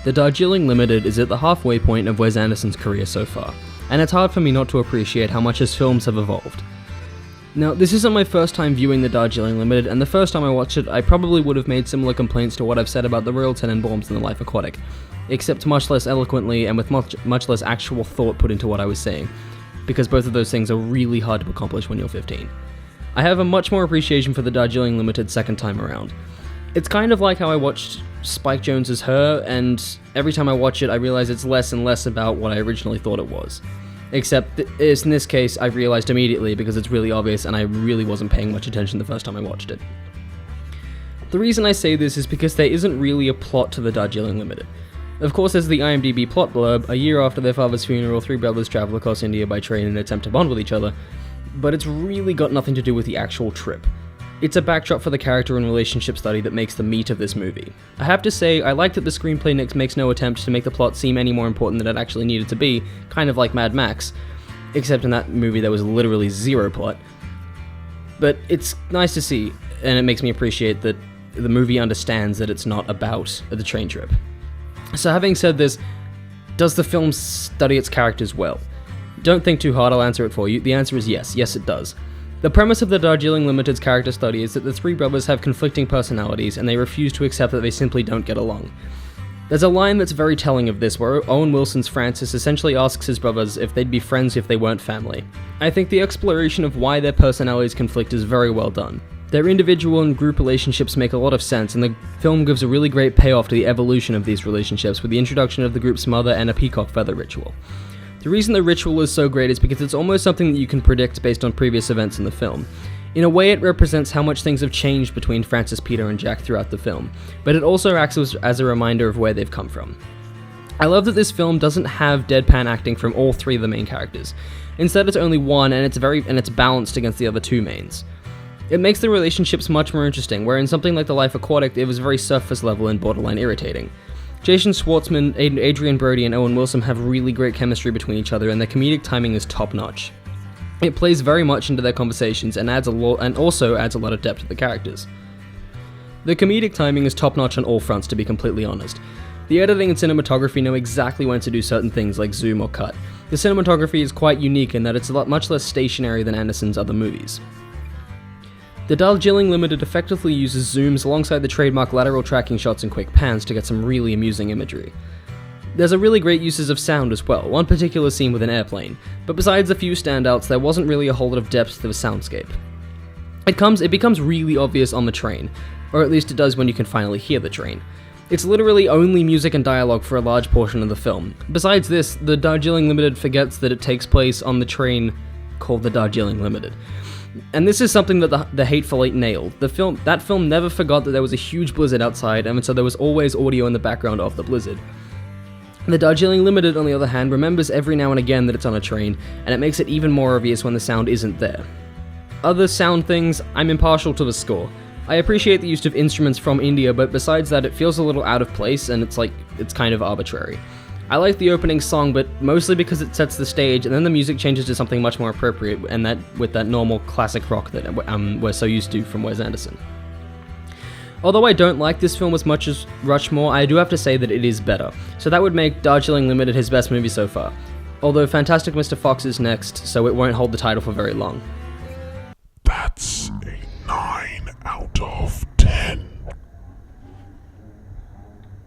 The Darjeeling Limited is at the halfway point of Wes Anderson's career so far, and it's hard for me not to appreciate how much his films have evolved. Now, this isn't my first time viewing the Darjeeling Limited, and the first time I watched it, I probably would have made similar complaints to what I've said about the Royal Tenenbaums and the Life Aquatic, except much less eloquently and with much less actual thought put into what I was saying, because both of those things are really hard to accomplish when you're 15. I have a much more appreciation for the Darjeeling Limited second time around. It's kind of like how I watched Spike Jonze's Her, and every time I watch it I realize it's less and less about what I originally thought it was. Except in this case I realized immediately because it's really obvious and I really wasn't paying much attention the first time I watched it. The reason I say this is because there isn't really a plot to the Darjeeling Limited. Of course, there's the IMDb plot blurb: a year after their father's funeral, three brothers travel across India by train in an attempt to bond with each other, but it's really got nothing to do with the actual trip. It's a backdrop for the character and relationship study that makes the meat of this movie. I have to say, I like that the screenplay makes no attempt to make the plot seem any more important than it actually needed to be, kind of like Mad Max, except in that movie there was literally zero plot. But it's nice to see, and it makes me appreciate that the movie understands that it's not about the train trip. So having said this, does the film study its characters well? Don't think too hard, I'll answer it for you. The answer is yes. Yes, it does. The premise of the Darjeeling Limited's character study is that the three brothers have conflicting personalities and they refuse to accept that they simply don't get along. There's a line that's very telling of this, where Owen Wilson's Francis essentially asks his brothers if they'd be friends if they weren't family. I think the exploration of why their personalities conflict is very well done. Their individual and group relationships make a lot of sense, and the film gives a really great payoff to the evolution of these relationships with the introduction of the group's mother and a peacock feather ritual. The reason the ritual is so great is because it's almost something that you can predict based on previous events in the film. In a way, it represents how much things have changed between Francis, Peter, and Jack throughout the film, but it also acts as a reminder of where they've come from. I love that this film doesn't have deadpan acting from all three of the main characters. Instead, it's only one, and it's balanced against the other two mains. It makes the relationships much more interesting, where in something like The Life Aquatic, it was very surface level and borderline irritating. Jason Schwartzman, Adrian Brody, and Owen Wilson have really great chemistry between each other, and their comedic timing is top-notch. It plays very much into their conversations and also adds a lot of depth to the characters. The comedic timing is top-notch on all fronts, to be completely honest. The editing and cinematography know exactly when to do certain things like zoom or cut. The cinematography is quite unique in that it's much less stationary than Anderson's other movies. The Darjeeling Limited effectively uses zooms alongside the trademark lateral tracking shots and quick pans to get some really amusing imagery. There's a really great uses of sound as well, one particular scene with an airplane, but besides a few standouts, there wasn't really a whole lot of depth to the soundscape. It becomes really obvious on the train, or at least it does when you can finally hear the train. It's literally only music and dialogue for a large portion of the film. Besides this, the Darjeeling Limited forgets that it takes place on the train called the Darjeeling Limited. And this is something that the Hateful Eight nailed. That film never forgot that there was a huge blizzard outside, and so there was always audio in the background of the blizzard. The Darjeeling Limited, on the other hand, remembers every now and again that it's on a train, and it makes it even more obvious when the sound isn't there. Other sound things, I'm impartial to the score. I appreciate the use of instruments from India, but besides that, it feels a little out of place, and it's kind of arbitrary. I like the opening song, but mostly because it sets the stage, and then the music changes to something much more appropriate, and with that normal classic rock that we're so used to from Wes Anderson. Although I don't like this film as much as Rushmore, I do have to say that it is better, so that would make Darjeeling Limited his best movie so far. Although Fantastic Mr. Fox is next, so it won't hold the title for very long.